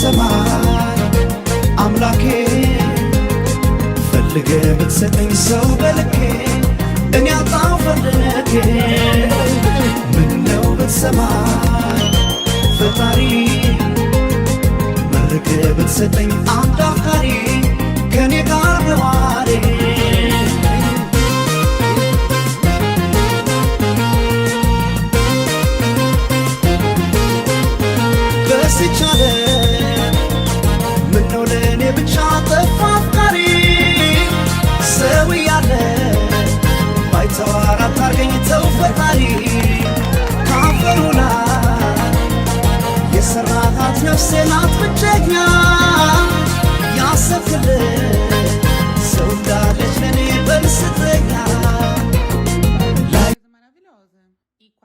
ብትሰማኝ አምላኬ ፈልገ ብትሰጠኝ ሰው በልኬ እኔ አጣው ፈልጌ ምነው ብትሰማኝ ፈጣሪ መርቅ ብትሰጠኝ አንድ አፍቃሪ ከኔ ጋር ነዋሪ በስቻለ ምነው ለእኔ ብቻ ጠፋ አፍቃሪ ሰው ያለ ባይተዋር አታርገኝ ተው ፈጣሪ